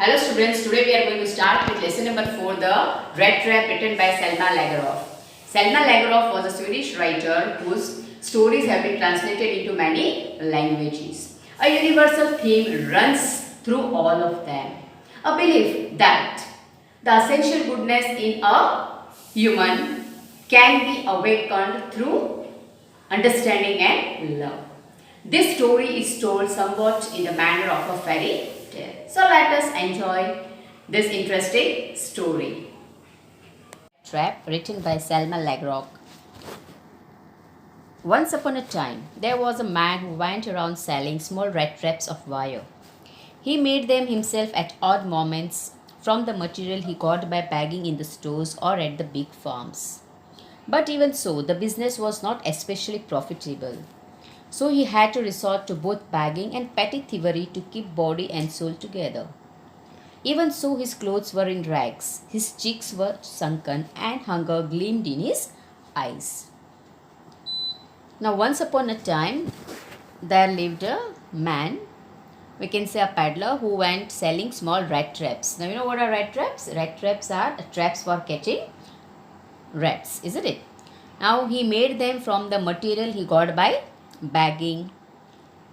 Hello students, today we are going to start with lesson number 4, The Red Trap, written by Selma Lagerlöf. Selma Lagerlöf was a Swedish writer whose stories have been translated into many languages. A universal theme runs through all of them. A belief that the essential goodness in a human can be awakened through understanding and love. This story is told somewhat in the manner of a fairy tale. So let us enjoy this interesting story. Trap, written by Selma Lagerlöf. Once upon a time, there was a man who went around selling small red traps of wire. He made them himself at odd moments from the material he got by bagging in the stores or at the big farms. But even so, the business was not especially profitable. So he had to resort to both bagging and petty thievery to keep body and soul together. Even so, his clothes were in rags, his cheeks were sunken, and hunger gleamed in his eyes. Now, once upon a time, there lived a man, we can say a peddler, who went selling small rat traps. Now, you know what are rat traps? Rat traps are traps for catching rats, isn't it? Now, he made them from the material he got by bagging,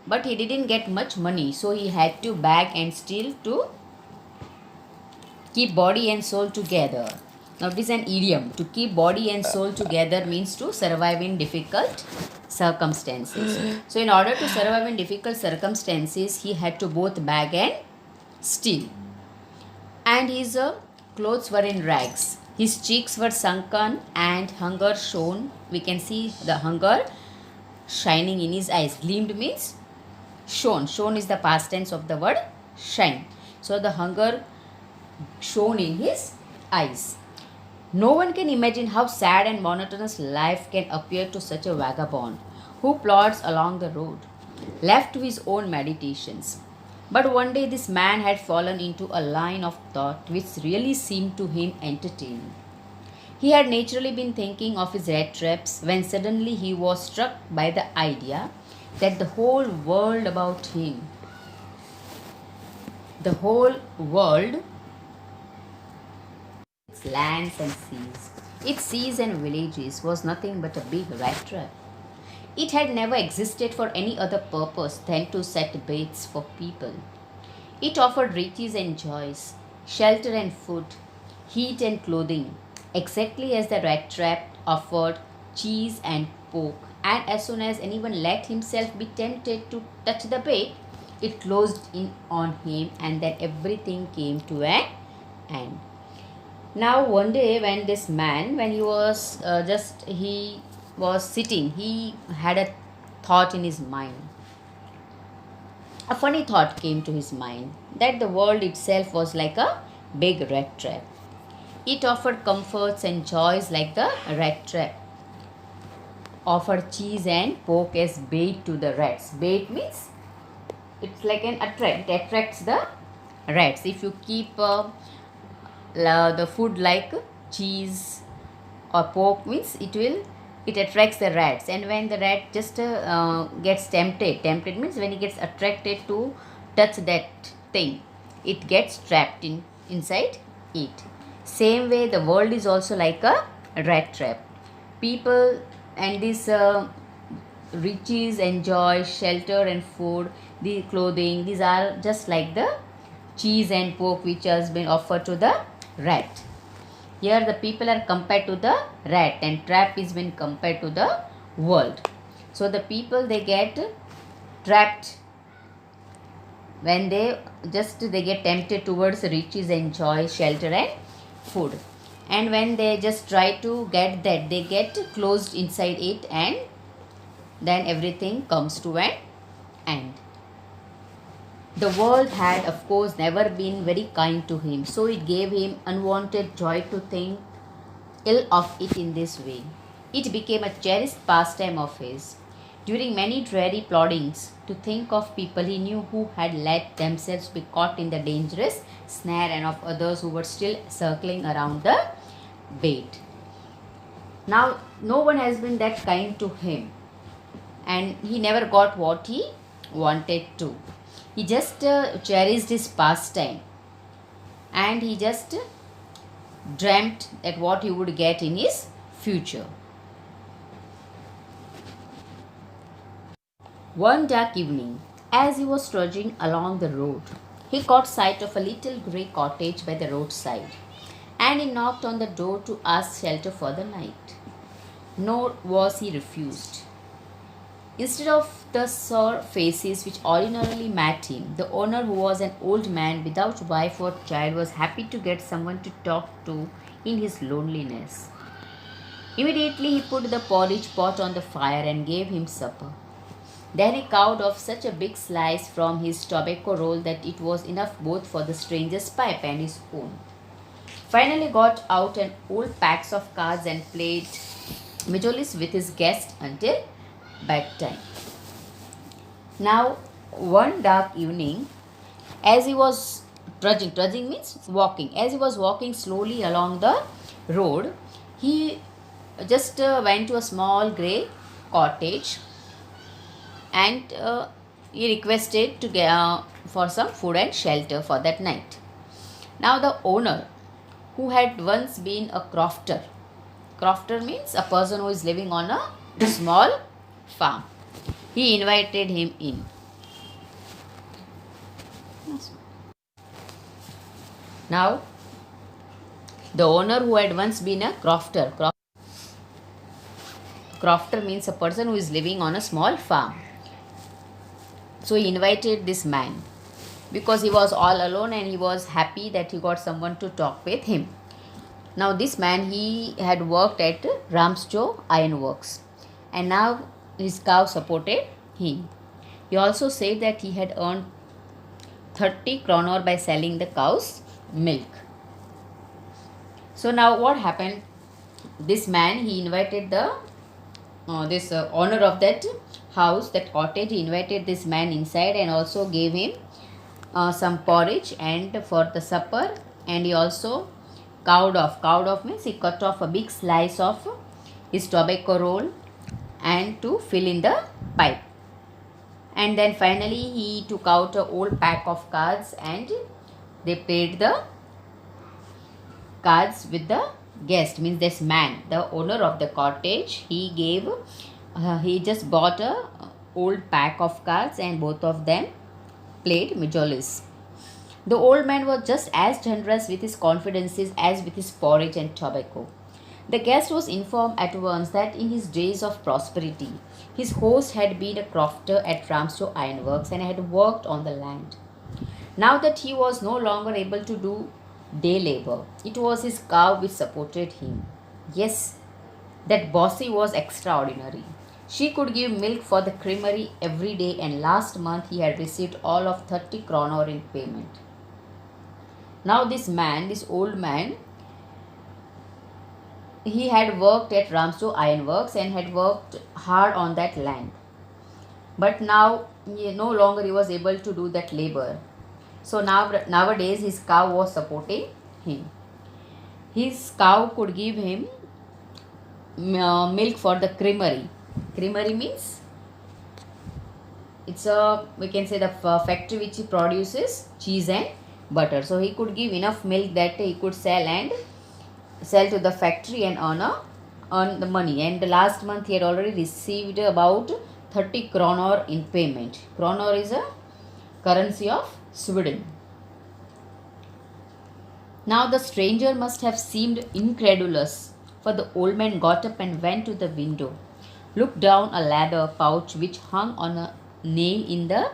but he didn't get much money, so he had to bag and steal to keep body and soul together. Now it is an idiom. To keep body and soul together means to survive in difficult circumstances. So in order to survive in difficult circumstances, he had to both bag and steal. And his clothes were in rags, his cheeks were sunken, and hunger shone. We can see the hunger shining in his eyes. Gleamed means shone. Shone is the past tense of the word shine. So the hunger shone in his eyes. No one can imagine how sad and monotonous life can appear to such a vagabond who plods along the road, left to his own meditations. But one day this man had fallen into a line of thought which really seemed to him entertaining. He had naturally been thinking of his rat traps when suddenly he was struck by the idea that the whole world, its lands and seas, its seas and villages, was nothing but a big rat trap. It had never existed for any other purpose than to set baits for people. It offered riches and joys, shelter and food, heat and clothing, exactly as the rat trap offered cheese and pork. And as soon as anyone let himself be tempted to touch the bait, it closed in on him, and then everything came to an end. Now one day when this man, when he was sitting, he had a thought in his mind. A funny thought came to his mind that the world itself was like a big rat trap. It offered comforts and joys like the rat trap offered cheese and pork as bait to the rats. Bait means it's like an attract. It attracts the rats. If you keep the food like cheese or pork, means it attracts the rats. And when the rat just gets tempted means when he gets attracted to touch that thing, it gets trapped inside it. Same way the world is also like a rat trap. People and this riches and joy, shelter and food, the clothing, these are just like the cheese and pork which has been offered to the rat. Here the people are compared to the rat and trap is been compared to the world. So the people, they get trapped when they get tempted towards riches and joy, shelter and food. And when they just try to get that, they get closed inside it, and then everything comes to an end. The world had, of course, never been very kind to him, so it gave him unwanted joy to think ill of it in this way. It became a cherished pastime of his, during many dreary ploddings, to think of people he knew who had let themselves be caught in the dangerous snare, and of others who were still circling around the bait. Now, no one has been that kind to him, and he never got what he wanted to. He just cherished his pastime and he just dreamt that what he would get in his future. One dark evening, as he was trudging along the road, he caught sight of a little grey cottage by the roadside, and he knocked on the door to ask shelter for the night. Nor was he refused. Instead of the sour faces which ordinarily met him, the owner, who was an old man without wife or child, was happy to get someone to talk to in his loneliness. Immediately he put the porridge pot on the fire and gave him supper. Then he cowed off such a big slice from his tobacco roll that it was enough both for the stranger's pipe and his own. Finally got out an old packs of cards and played Majolis with his guest until bedtime. Now, one dark evening, as he was trudging means walking, as he was walking slowly along the road, he just went to a small grey cottage, and he requested to get for some food and shelter for that night. Now the owner, who had once been a crofter means a person who is living on a small farm, he invited him in. Now the owner, who had once been a crofter means a person who is living on a small farm. So he invited this man because he was all alone and he was happy that he got someone to talk with him. Now this man, he had worked at Ramsjo Iron Works, and now his cow supported him. He also said that he had earned 30 kronor by selling the cow's milk. So now what happened? This man, he invited the this owner of that house, that cottage, he invited this man inside and also gave him some porridge and for the supper, and he also cowed off means he cut off a big slice of his tobacco roll and to fill in the pipe. And then finally he took out a old pack of cards and they played the cards with the guest, means this man, the owner of the cottage, he just bought a old pack of cards and both of them played Majolis. The old man was just as generous with his confidences as with his porridge and tobacco. The guest was informed at once that in his days of prosperity, his host had been a crofter at Ramsjo Ironworks and had worked on the land. Now that he was no longer able to do day labor, it was his cow which supported him. Yes, that Bossy was extraordinary. She could give milk for the creamery every day, and last month he had received all of 30 kronor in payment. Now this old man, he had worked at Ramsjo Ironworks and had worked hard on that land. But now no longer he was able to do that labor. So nowadays his cow was supporting him. His cow could give him milk for the creamery. Creamery means it's a, we can say, the factory which produces cheese and butter. So he could give enough milk that he could sell to the factory and earn the money. And the last month he had already received about 30 kronor in payment. Kronor is a currency of Sweden. Now the stranger must have seemed incredulous, for the old man got up and went to the window, looked down a leather pouch which hung on a nail in the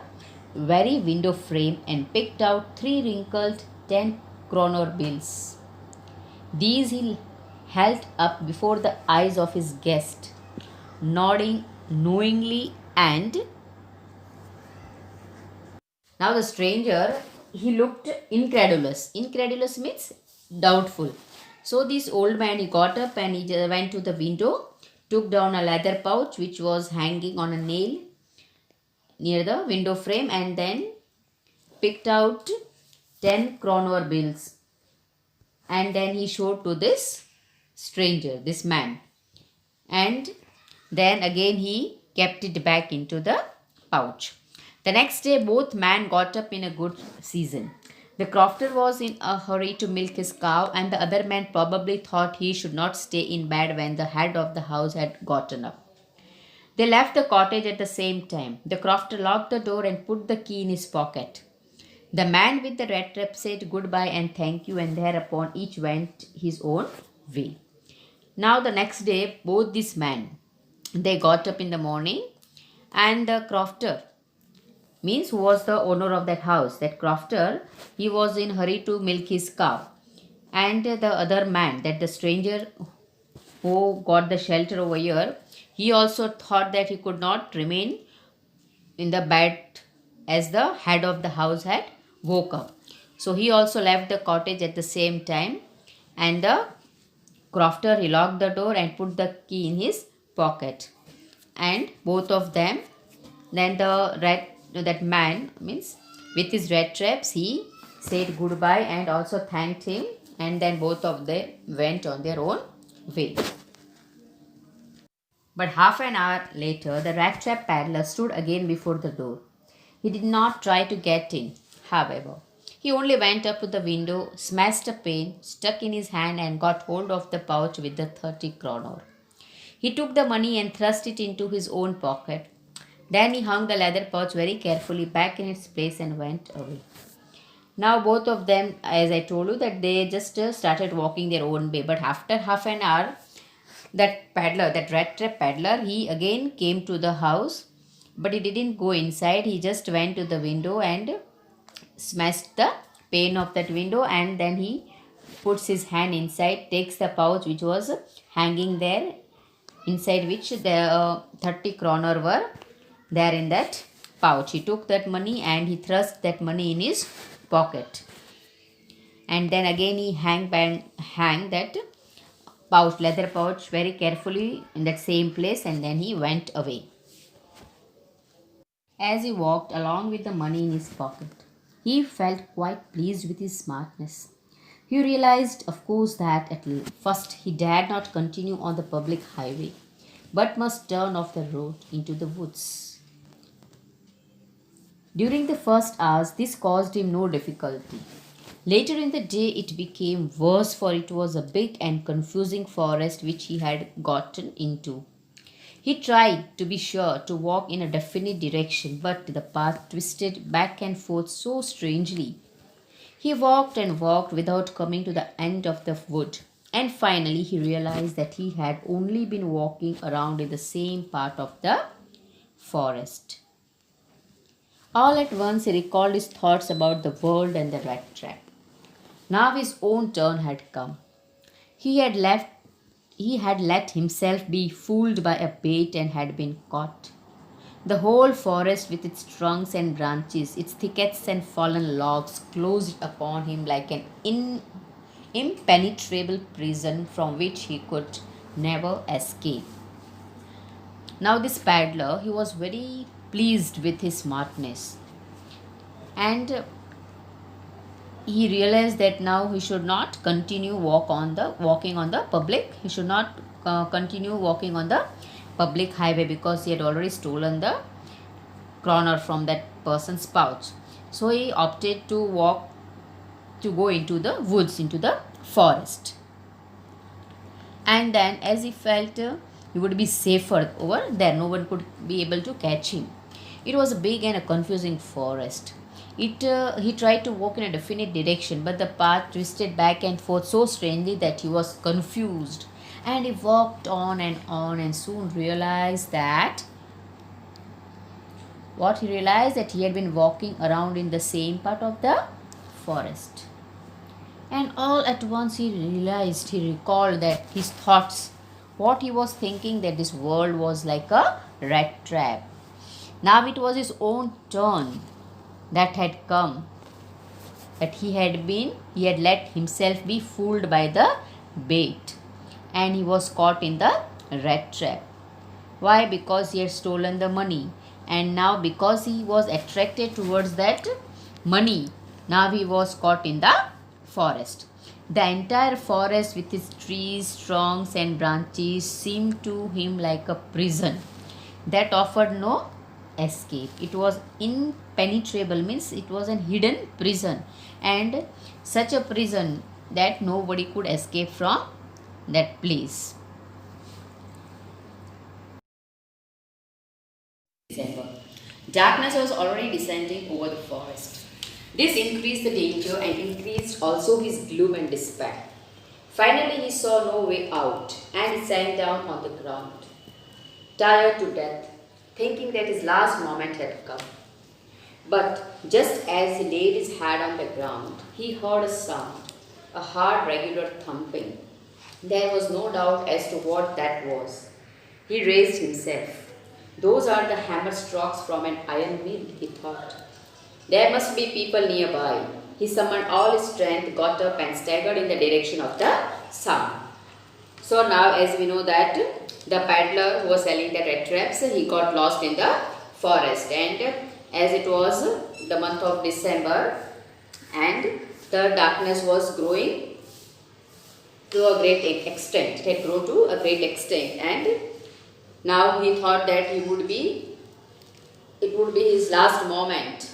very window frame, and picked out 3 wrinkled 10 kronor bills. These he held up before the eyes of his guest, nodding knowingly, and now the stranger, he looked incredulous. Incredulous means doubtful. So this old man, he got up and he went to the window, took down a leather pouch which was hanging on a nail near the window frame, and then picked out 10 kronor bills, and then he showed to this stranger, this man, and then again he kept it back into the pouch. The next day both men got up in a good season. The crofter was in a hurry to milk his cow, and the other man probably thought he should not stay in bed when the head of the house had gotten up. They left the cottage at the same time. The crofter locked the door and put the key in his pocket. The man with the red trap said goodbye and thank you, and thereupon each went his own way. Now the next day, both these men they got up in the morning, and the crofter means who was the owner of that house. That crofter he was in hurry to milk his cow, and the other man, that the stranger who got the shelter over here, he also thought that he could not remain in the bed as the head of the house had woke up. So he also left the cottage at the same time, and the crofter he locked the door and put the key in his pocket. And both of them, then the red that man means with his red traps he said goodbye and also thanked him, and then both of them went on their own way. But half an hour later, the rat trap paddler stood again before the door. He did not try to get in, however. He only went up to the window, smashed a pane, stuck in his hand, and got hold of the pouch with the 30 kroner. He took the money and thrust it into his own pocket. Then he hung the leather pouch very carefully back in its place and went away. Now both of them, as I told you, that they just started walking their own way. But after half an hour, that paddler, that rat trap paddler, he again came to the house, but he didn't go inside. He just went to the window and smashed the pane of that window, and then he puts his hand inside, takes the pouch which was hanging there, inside which the 30 kroner were there in that pouch. He took that money and he thrust that money in his pocket, and then again he hang that pouch, leather pouch, very carefully in that same place, and then he went away. As he walked along with the money in his pocket, he felt quite pleased with his smartness. He realized, of course, that at first he dared not continue on the public highway, but must turn off the road into the woods. During the first hours, this caused him no difficulty. Later in the day, it became worse, for it was a big and confusing forest which he had gotten into. He tried, to be sure, to walk in a definite direction, but the path twisted back and forth so strangely. He walked and walked without coming to the end of the wood, and finally he realized that he had only been walking around in the same part of the forest. All at once he recalled his thoughts about the world and the rat trap. Now his own turn had come. He had let himself be fooled by a bait and had been caught. The whole forest with its trunks and branches, its thickets and fallen logs closed upon him like an impenetrable prison from which he could never escape. Now this paddler, he was very pleased with his smartness, and he realized that now he should not continue walking on the public. He should not continue walking on the public highway, because he had already stolen the kroner from that person's pouch. So he opted to go into the woods, into the forest. And then, as he felt he would be safer over there, no one could be able to catch him. It was a big and a confusing forest. He tried to walk in a definite direction, but the path twisted back and forth so strangely that he was confused. And he walked on, and soon realized that he had been walking around in the same part of the forest. And all at once he recalled that his thoughts, what he was thinking, that this world was like a rat trap. Now it was his own turn that had come, that he had let himself be fooled by the bait, and he was caught in the rat trap. Why? Because he had stolen the money, and now because he was attracted towards that money, now he was caught in the forest. The entire forest with its trees, trunks, and branches seemed to him like a prison that offered no escape. It was impenetrable, means it was a hidden prison, and such a prison that nobody could escape from that place. December. Darkness was already descending over the forest. This increased the danger and increased also his gloom and despair. Finally, he saw no way out and he sank down on the ground, tired to death, thinking that his last moment had come. But just as he laid his head on the ground, he heard a sound, a hard, regular thumping. There was no doubt as to what that was. He raised himself. Those are the hammer strokes from an iron mill, he thought. There must be people nearby. He summoned all his strength, got up, and staggered in the direction of the sound. So now, as we know that the peddler who was selling the rat traps, he got lost in the forest, and as it was the month of December and the darkness was growing to a great extent, it had grown to a great extent, and now he thought that it would be his last moment,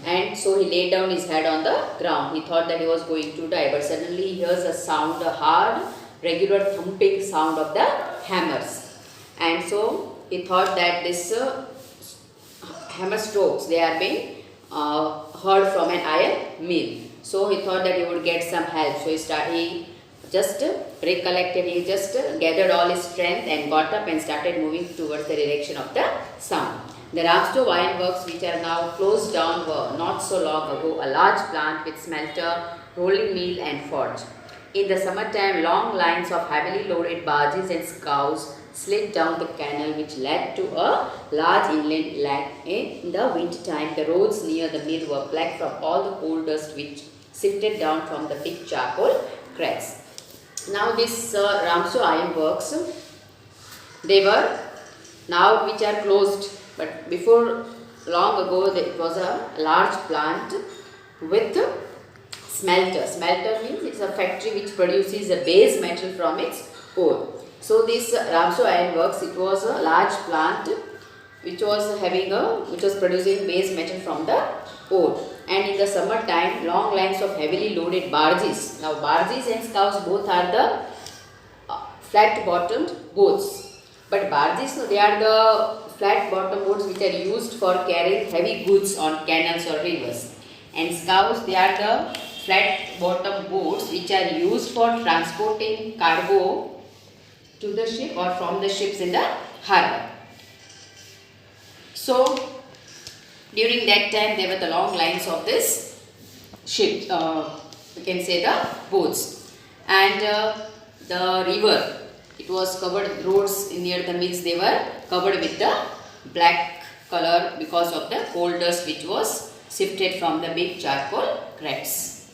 and so he laid down his head on the ground. He thought that he was going to die, but suddenly he hears a sound, a hard, regular thumping sound of the hammers, and so he thought that this hammer strokes, they are being heard from an iron mill. So he thought that he would get some help. So he just recollected, he just gathered all his strength and got up and started moving towards the direction of the sound. The Ramstove Iron Works, which are now closed down, were not so long ago a large plant with smelter, rolling mill and forge. In the summertime, long lines of heavily loaded barges and scows slid down the canal which led to a large inland lake. In the winter time, the roads near the mill were black from all the coal dust which sifted down from the big charcoal cracks. Now this Ramstove Iron Works, they were now which are closed, but before long ago it was a large plant with smelter. Smelter means it's a factory which produces a base metal from its ore. So this Ramstove Iron Works, it was a large plant which was producing base metal from the ore. And in the summer time, long lines of heavily loaded barges. Now barges and scows both are the flat bottomed boats. But barges, no, they are the flat bottom boats which are used for carrying heavy goods on canals or rivers. And scows, they are the flat bottom boats which are used for transporting cargo to the ship or from the ships in the harbour. So during that time there were the long lines of this ship, you can say the boats, and the river, it was covered, roads near the mills, they were covered with the black color because of the coal dust which was sifted from the big charcoal cracks.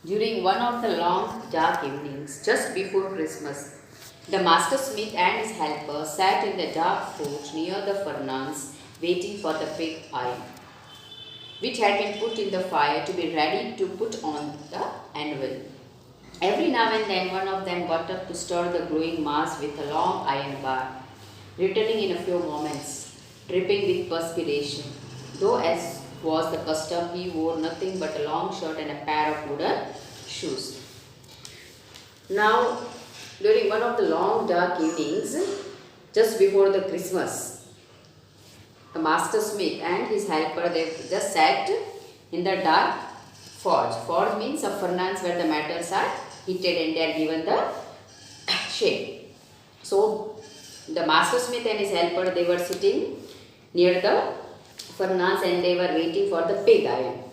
During one of the long dark evenings just before Christmas, the master smith and his helper sat in the dark forge near the furnace waiting for the pig iron, which had been put in the fire to be ready to put on the anvil. Every now and then one of them got up to stir the glowing mass with a long iron bar, returning in a few moments, dripping with perspiration. Though as was the custom, he wore nothing but a long shirt and a pair of wooden shoes. Now, during one of the long dark evenings, just before the Christmas, the master smith and his helper, they just sat in the dark forge. Forge means a furnace where the metals are heated and they are given the shape. So the master smith and his helper, they were sitting near the furnace and they were waiting for the pig iron.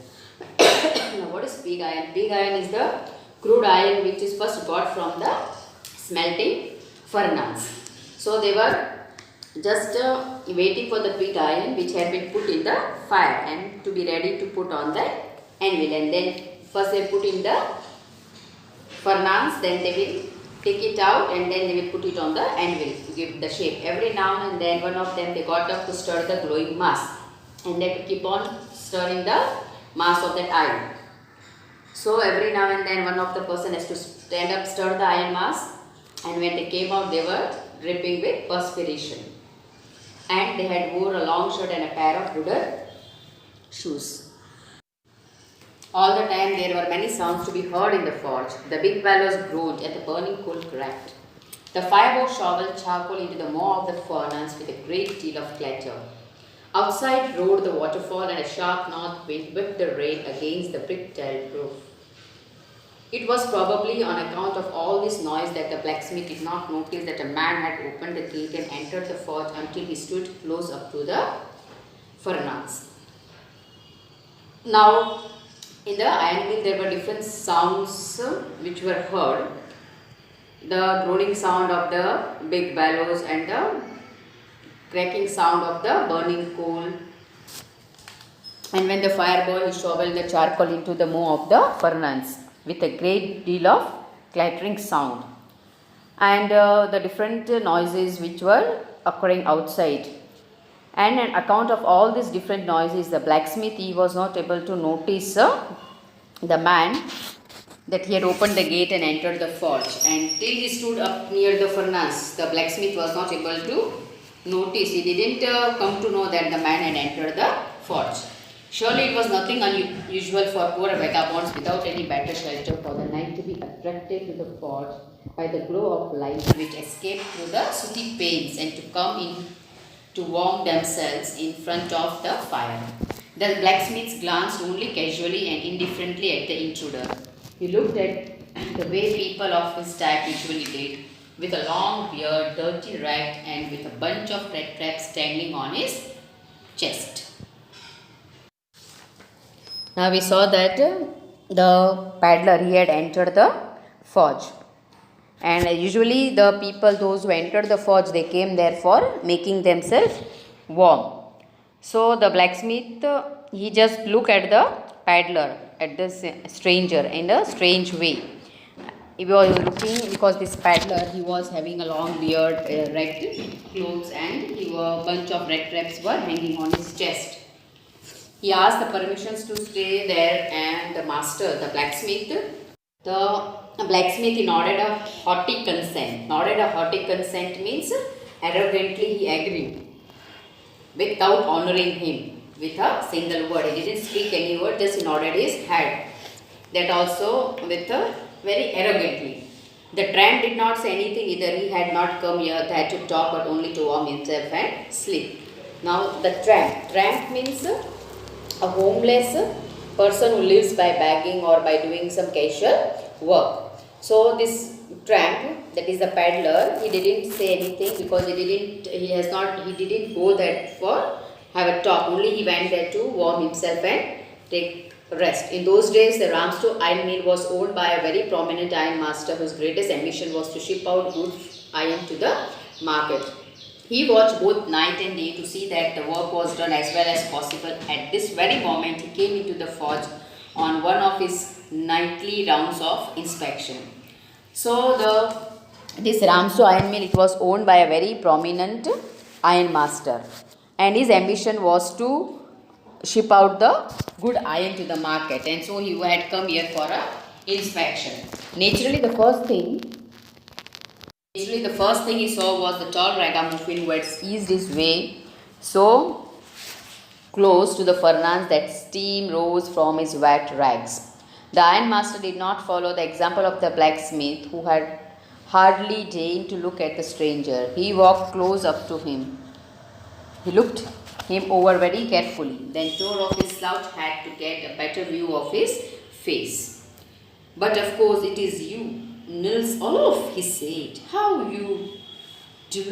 Now what is pig iron? Pig iron is the crude iron which is first got from the smelting furnace. So they were just waiting for the pig iron which had been put in the fire and to be ready to put on the anvil, and then first they put in the furnace, then they will take it out and then they will put it on the anvil to give the shape. Every now and then one of them, they got up to stir the glowing mass and they keep on stirring the mass of that iron. So every now and then one of the person has to stand up, stir the iron mass, and when they came out they were dripping with perspiration. and they had wore a long shirt and a pair of wooden shoes. All the time there were many sounds to be heard in the forge. The big bellows groaned and the burning coal cracked. The fireboy shoveled charcoal into the maw of the furnace with a great deal of clatter. Outside roared the waterfall and a sharp north wind whipped the rain against the brick-tiled roof. It was probably on account of all this noise that the blacksmith did not notice that a man had opened the gate and entered the forge until he stood close up to the furnace. Now, in the iron mill there were different sounds which were heard. The groaning sound of the big bellows and the cracking sound of the burning coal. And when the fireboy he shoveled the charcoal into the maw of the furnace with a great deal of clattering sound. And the different noises which were occurring outside. And on account of all these different noises, the blacksmith he was not able to notice the man that he had opened the gate and entered the forge. And till he stood up near the furnace, the blacksmith was not able to notice. He didn't come to know that the man had entered the forge. Surely it was nothing unusual for poor vagabonds without any better shelter for the night to be attracted to the forge by the glow of light which escaped through the sooty panes and to come in to warm themselves in front of the fire. The blacksmith glanced only casually and indifferently at the intruder. He looked at the way people of his type usually did, with a long beard, dirty ragged, and with a bunch of red caps dangling on his chest. Now we saw that the paddler he had entered the forge, and usually the people those who entered the forge they came there for making themselves warm. So the blacksmith he just looked at the paddler, at the stranger in a strange way. He was looking because this paddler he was having a long beard, red clothes, and a bunch of red caps were hanging on his chest. He asked the permissions to stay there, and the master, the blacksmith he nodded a haughty consent. Nodded a haughty consent means arrogantly he agreed without honoring him with a single word. He didn't speak any word, just he nodded his head. That also with a very arrogantly. The tramp did not say anything either. He had not come here that to talk but only to warm himself and sleep. Now the tramp. Tramp means a homeless person who lives by begging or by doing some casual work. So this tramp, that is the paddler, he didn't say anything because he didn't go there for have a talk. Only he went there to warm himself and take rest. In those days, the Ramsto iron mill was owned by a very prominent iron master whose greatest ambition was to ship out good iron to the market. He watched both night and day to see that the work was done as well as possible. At this very moment, he came into the forge on one of his nightly rounds of inspection. So this Ramsto iron mill, it was owned by a very prominent iron master, and his ambition was to ship out the good iron to the market, and so he had come here for a inspection. Naturally, the first thing he saw was the tall ragamuffin who had eased his way so close to the furnace that steam rose from his wet rags. The iron master did not follow the example of the blacksmith, who had hardly deigned to look at the stranger. He walked close up to him. He looked him over very carefully, then tore off his slouch hat to get a better view of his face. "But of course it is you, Nils Olof," he said. How you do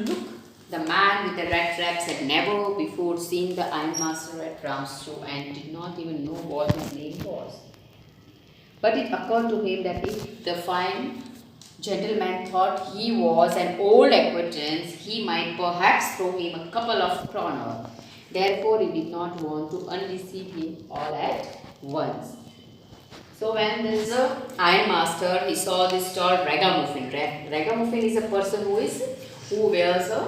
look." The man with the red caps had never before seen the ironmaster at Ramsto and did not even know what his name was. But it occurred to him that if the fine gentleman thought he was an old acquaintance, he might perhaps throw him a couple of kroner. Therefore, he did not want to undeceive him all at once. So when this ironmaster, he saw this tall ragamuffin. Ragamuffin is a person who wears a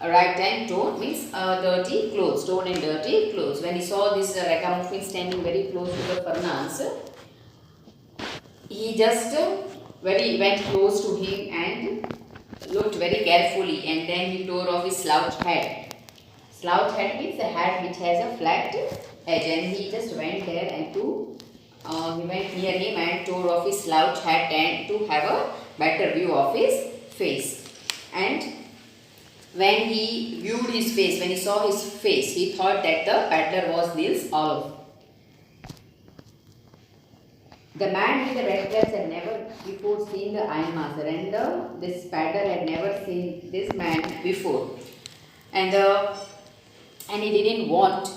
ragtime tone, means dirty clothes, torn and dirty clothes. When he saw this ragamuffin standing very close to the furnace, he just went close to him and looked very carefully, and then he tore off his slouch hat. Slouch hat means a hat which has a flat edge, and he just went there and he went near him and tore off his slouch hat and to have a better view of his face. And when he viewed his face, when he saw his face, he thought that the peddler was Nils Olof. The man with the red dress had never before seen the ironmaster, and this peddler had never seen this man before. And he didn't want.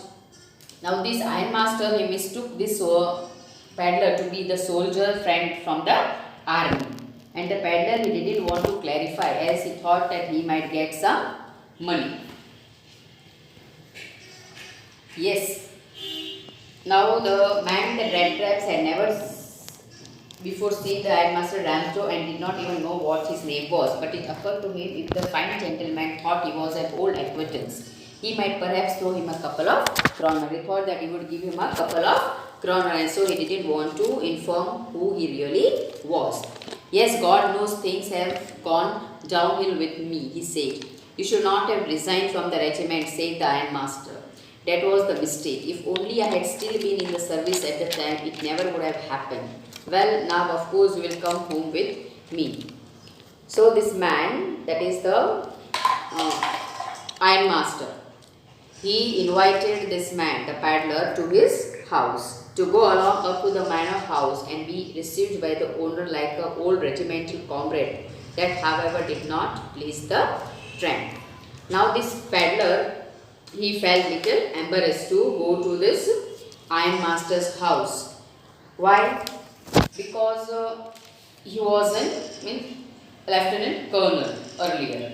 Now this ironmaster, he mistook this peddler to be the soldier friend from the army. And the peddler, he didn't want to clarify, as he thought that he might get some money. Yes. Now the man with the red stripes had never before seen the ironmaster Ramsdorff and did not even know what his name was. But it occurred to him, if the fine gentleman thought he was an old acquaintance, he might perhaps throw him a couple of kroner. He thought that he would give him a couple of kroner, and so he didn't want to inform who he really was. Yes, God knows things have gone downhill with me, he said. You should not have resigned from the regiment, said the ironmaster. That was the mistake. If only I had still been in the service at the time, it never would have happened. Well, now of course you will come home with me. So this man, that is the ironmaster, he invited this man, the peddler, to his house to go along up to the manor house and be received by the owner like an old regimental comrade. That, however, did not please the tramp. Now this peddler, he felt little embarrassed to go to this ironmaster's house. Why? Because he was a lieutenant colonel earlier,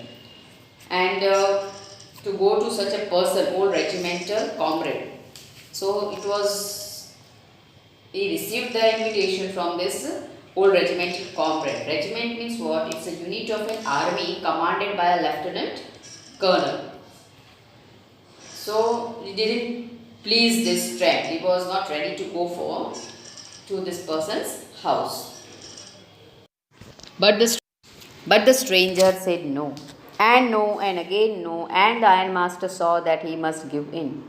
and to go to such a person, old regimental comrade. So it was, he received the invitation from this old regimental comrade. Regiment means what? It's a unit of an army commanded by a lieutenant colonel. So he didn't please this tramp. He was not ready to go to this person's house. But the stranger said no, and again no, and the ironmaster saw that he must give in.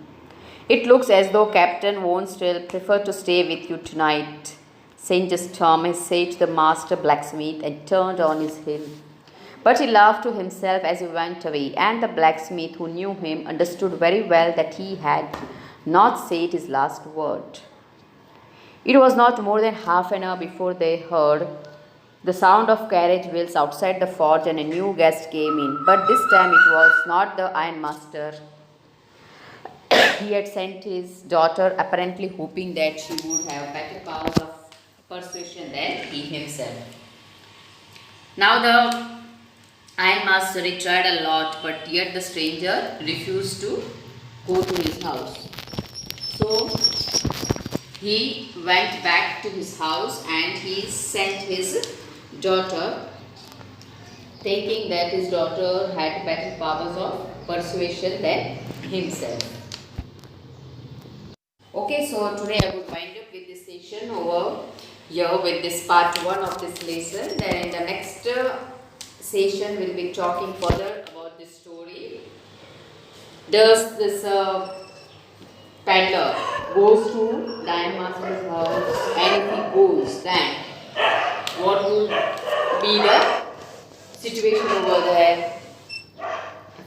It looks as though Captain Wonst will prefer to stay with you tonight, St. Just Thomas, said the master blacksmith, and turned on his heel. But he laughed to himself as he went away, and the blacksmith, who knew him, understood very well that he had not said his last word. It was not more than half an hour before they heard the sound of carriage wheels outside the forge, and a new guest came in. But this time it was not the ironmaster. He had sent his daughter, apparently hoping that she would have better powers of persuasion than he himself. Now the ironmaster, he tried a lot, but yet the stranger refused to go to his house. So he went back to his house and he sent his daughter, thinking that his daughter had better powers of persuasion than himself. Okay, so today I would wind up with this session over here with this part 1 of this lesson. Then in the next session we'll be talking further about this story. Does this peddler goes to the ironmaster's house, and if he goes, then what will be the situation over there?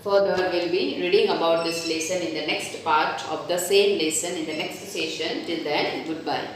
Further, we'll be reading about this lesson in the next part of the same lesson in the next session. Till then, goodbye.